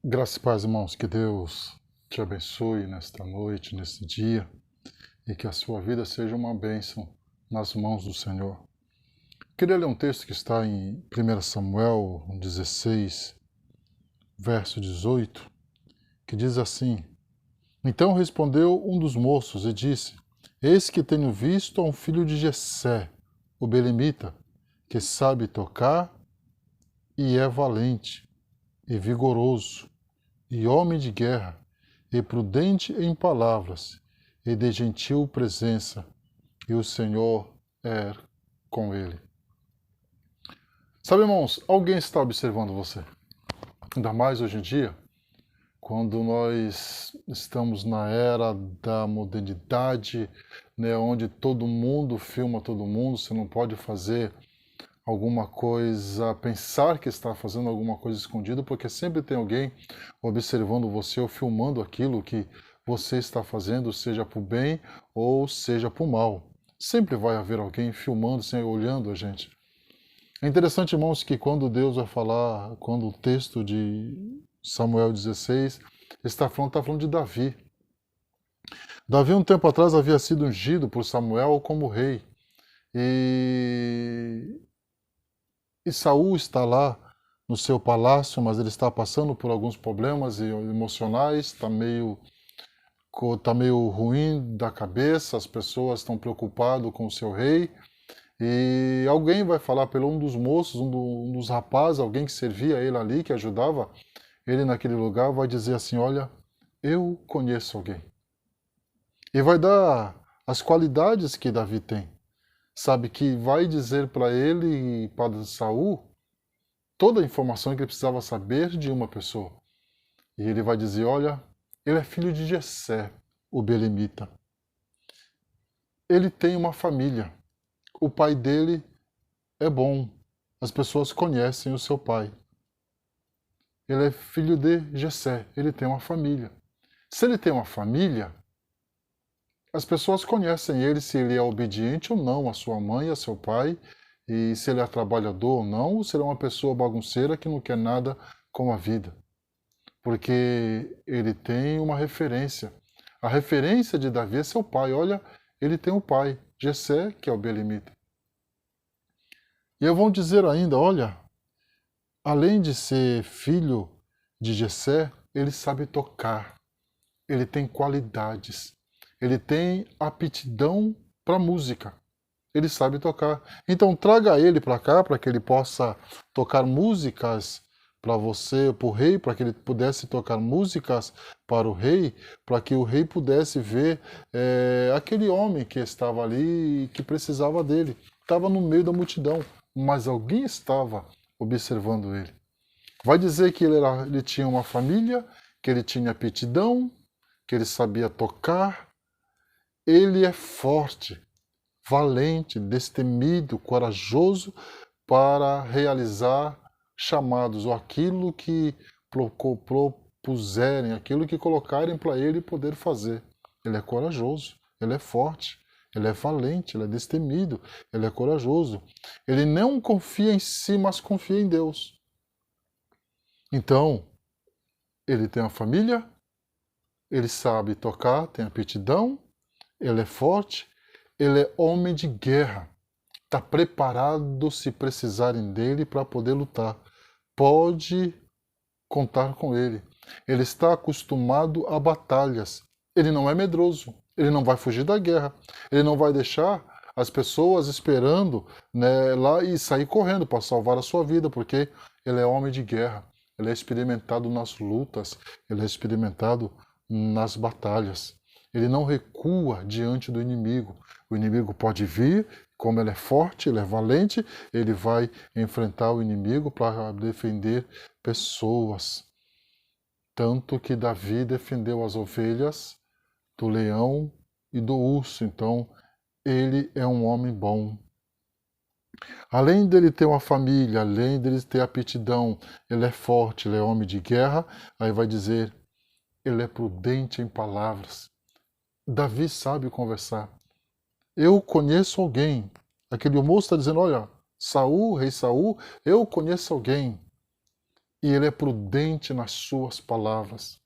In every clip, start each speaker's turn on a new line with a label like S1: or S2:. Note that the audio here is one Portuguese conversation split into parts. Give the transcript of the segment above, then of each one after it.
S1: Graças e paz, irmãos, que Deus te abençoe nesta noite, neste dia, e que a sua vida seja uma bênção nas mãos do Senhor. Queria ler um texto que está em 1 Samuel 16, verso 18, que diz assim: Então respondeu um dos moços e disse: Eis que tenho visto a um filho de Jessé, o belemita, que sabe tocar e é valente e vigoroso, e homem de guerra, e prudente em palavras, e de gentil presença, e o Senhor é com ele. Sabe, irmãos, alguém está observando você. Ainda mais hoje em dia, quando nós estamos na era da modernidade, né, onde todo mundo filma todo mundo, você não pode fazer alguma coisa, pensar que está fazendo alguma coisa escondida, porque sempre tem alguém observando você ou filmando aquilo que você está fazendo, seja para o bem ou seja para o mal. Sempre vai haver alguém filmando, sempre olhando a gente. É interessante, irmãos, que quando Deus vai falar, quando o texto de Samuel 16 está falando de Davi. Davi, um tempo atrás, havia sido ungido por Samuel como rei. E Saul está lá no seu palácio, mas ele está passando por alguns problemas emocionais, tá meio ruim da cabeça, as pessoas estão preocupadas com o seu rei. E alguém vai falar pelo um dos moços, um dos rapazes, alguém que servia ele ali, que ajudava ele naquele lugar, vai dizer assim: Olha, eu conheço alguém. E vai dar as qualidades que Davi tem. Sabe, que vai dizer para ele e para Saul toda a informação que ele precisava saber de uma pessoa. E ele vai dizer: Olha, ele é filho de Jessé, o belemita. Ele tem uma família. O pai dele é bom. As pessoas conhecem o seu pai. Ele é filho de Jessé. Ele tem uma família. Se ele tem uma família, as pessoas conhecem ele, se ele é obediente ou não à sua mãe, a seu pai, e se ele é trabalhador ou não, ou se ele é uma pessoa bagunceira que não quer nada com a vida. Porque ele tem uma referência. A referência de Davi é seu pai. Olha, ele tem um pai, Jessé, que é o belemita. E eu vou dizer ainda, olha, além de ser filho de Jessé, ele sabe tocar. Ele tem qualidades. Ele tem aptidão para música. Ele sabe tocar. Então traga ele para cá para que ele possa tocar músicas para você, para o rei, para que ele pudesse tocar músicas para o rei, para que o rei pudesse ver aquele homem que estava ali e que precisava dele. Estava no meio da multidão, mas alguém estava observando ele. Vai dizer que ele tinha uma família, que ele tinha aptidão, que ele sabia tocar. Ele é forte, valente, destemido, corajoso para realizar chamados, ou aquilo que propuserem, aquilo que colocarem para ele poder fazer. Ele é corajoso, ele é forte, ele é valente, ele é destemido, ele é corajoso. Ele não confia em si, mas confia em Deus. Então, ele tem uma família, ele sabe tocar, tem aptidão, ele é forte, ele é homem de guerra. Está preparado se precisarem dele para poder lutar. Pode contar com ele. Ele está acostumado a batalhas. Ele não é medroso. Ele não vai fugir da guerra. Ele não vai deixar as pessoas esperando, né, lá e sair correndo para salvar a sua vida, porque ele é homem de guerra. Ele é experimentado nas lutas. Ele é experimentado nas batalhas. Ele não recua diante do inimigo. O inimigo pode vir, como ele é forte, ele é valente, ele vai enfrentar o inimigo para defender pessoas. Tanto que Davi defendeu as ovelhas do leão e do urso. Então, ele é um homem bom. Além dele ter uma família, além dele ter aptidão, ele é forte, ele é homem de guerra. Aí vai dizer, ele é prudente em palavras. Davi sabe conversar. Eu conheço alguém. Aquele moço está dizendo, olha, Saul, rei Saul, eu conheço alguém. e ele é prudente nas suas palavras.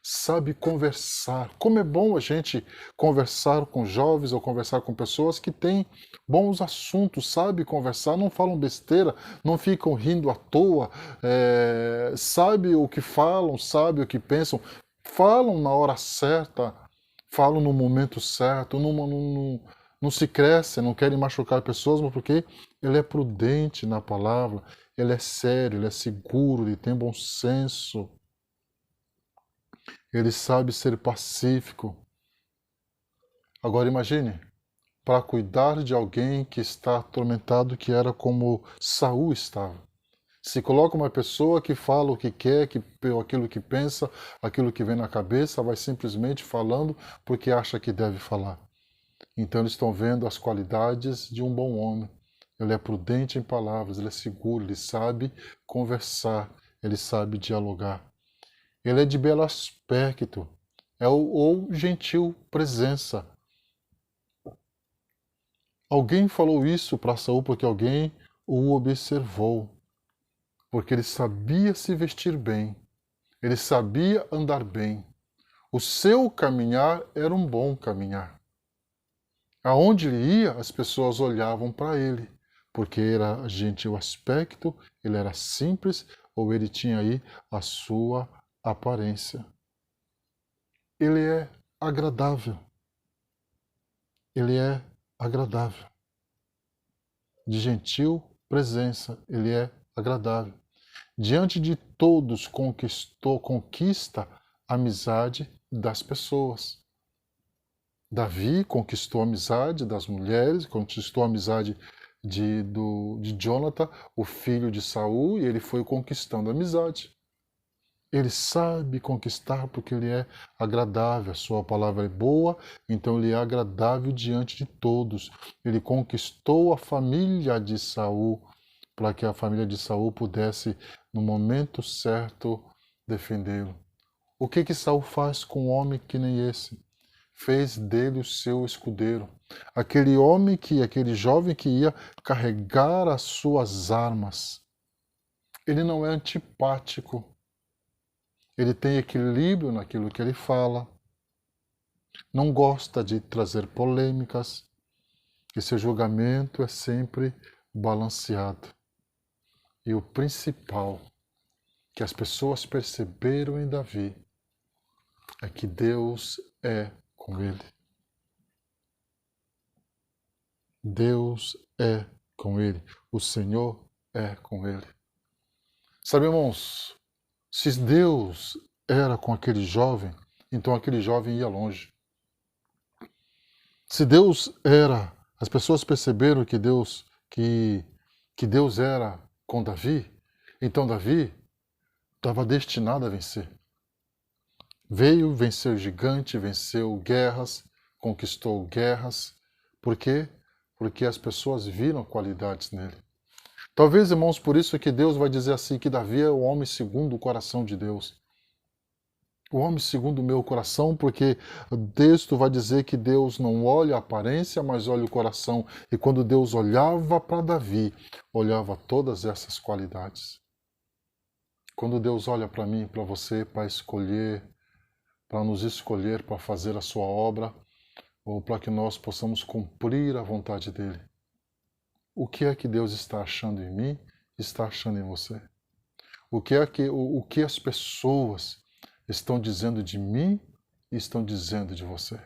S1: Sabe conversar. Como é bom a gente conversar com jovens ou conversar com pessoas que têm bons assuntos, sabe conversar, não falam besteira, não ficam rindo à toa, sabe o que falam, sabe o que pensam, falam na hora certa, falam no momento certo, não se crescem, não querem machucar pessoas, mas porque ele é prudente na palavra, ele é sério, ele é seguro, ele tem bom senso. Ele sabe ser pacífico. Agora imagine, para cuidar de alguém que está atormentado, que era como Saul estava. Se coloca uma pessoa que fala o que quer, aquilo que pensa, aquilo que vem na cabeça, vai simplesmente falando porque acha que deve falar. Então eles estão vendo as qualidades de um bom homem. Ele é prudente em palavras, ele é seguro, ele sabe conversar, ele sabe dialogar. Ele é de belo aspecto, ou gentil presença. Alguém falou isso para Saul porque alguém o observou, porque ele sabia se vestir bem, ele sabia andar bem. O seu caminhar era um bom caminhar. Aonde ele ia, as pessoas olhavam para ele, porque era gentil aspecto, ele era simples, ou ele tinha aí a sua aparência. Ele é agradável. Ele é agradável. De gentil presença, ele é agradável. Diante de todos conquista a amizade das pessoas. Davi conquistou a amizade das mulheres, conquistou a amizade de Jonathan, o filho de Saul, e ele foi conquistando a amizade. Ele sabe conquistar porque ele é agradável, a sua palavra é boa, então ele é agradável diante de todos. Ele conquistou a família de Saul, para que a família de Saul pudesse, no momento certo, defendê-lo. O que Saul faz com um homem que nem esse? Fez dele o seu escudeiro. Aquele aquele jovem que ia carregar as suas armas. Ele não é antipático. Ele tem equilíbrio naquilo que ele fala, não gosta de trazer polêmicas, e seu julgamento é sempre balanceado. E o principal que as pessoas perceberam em Davi é que Deus é com ele. Deus é com ele. O Senhor é com ele. Sabe, irmãos, se Deus era com aquele jovem, então aquele jovem ia longe. Se Deus era, as pessoas perceberam que Deus era com Davi, então Davi estava destinado a vencer. Veio, venceu o gigante, venceu guerras, conquistou guerras. Por quê? Porque as pessoas viram qualidades nele. Talvez, irmãos, por isso que Deus vai dizer assim, que Davi é o homem segundo o coração de Deus. O homem segundo o meu coração, porque o texto vai dizer que Deus não olha a aparência, mas olha o coração. E quando Deus olhava para Davi, olhava todas essas qualidades. Quando Deus olha para mim, para você, para escolher, para nos escolher para fazer a sua obra, ou para que nós possamos cumprir a vontade dele. O que é que Deus está achando em mim, está achando em você? O que as pessoas estão dizendo de mim e estão dizendo de você?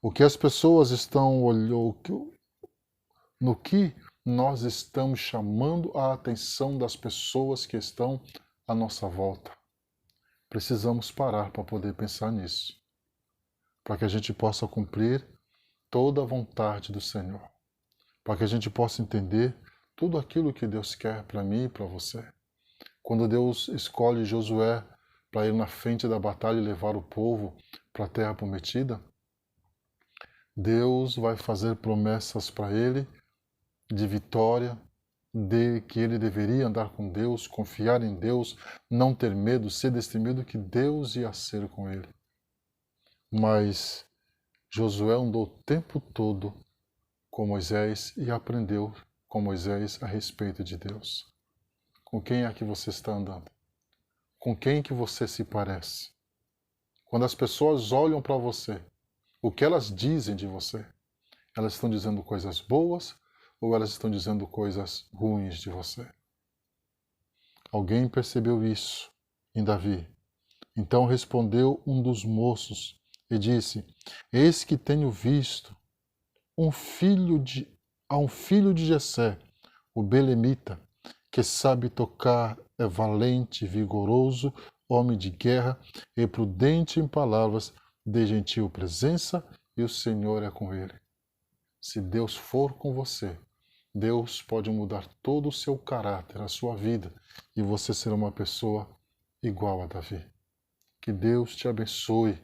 S1: O que as pessoas estão olhando, no que nós estamos chamando a atenção das pessoas que estão à nossa volta? Precisamos parar para poder pensar nisso, para que a gente possa cumprir toda a vontade do Senhor, para que a gente possa entender tudo aquilo que Deus quer para mim e para você. Quando Deus escolhe Josué para ir na frente da batalha e levar o povo para a terra prometida, Deus vai fazer promessas para ele de vitória, de que ele deveria andar com Deus, confiar em Deus, não ter medo, ser destemido, que Deus ia ser com ele. Mas Josué andou o tempo todo com Moisés e aprendeu com Moisés a respeito de Deus. Com quem é que você está andando? Com quem que você se parece? Quando as pessoas olham para você, o que elas dizem de você? Elas estão dizendo coisas boas ou elas estão dizendo coisas ruins de você? Alguém percebeu isso em Davi. Então respondeu um dos moços e disse: Eis que tenho visto um filho de Jessé, o belemita, que sabe tocar, é valente, vigoroso, homem de guerra e prudente em palavras, de gentil presença, e o Senhor é com ele. Se Deus for com você, Deus pode mudar todo o seu caráter, a sua vida, e você ser uma pessoa igual a Davi. Que Deus te abençoe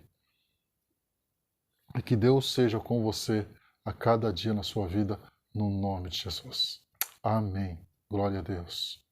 S1: e que Deus seja com você a cada dia na sua vida, no nome de Jesus. Amém. Glória a Deus.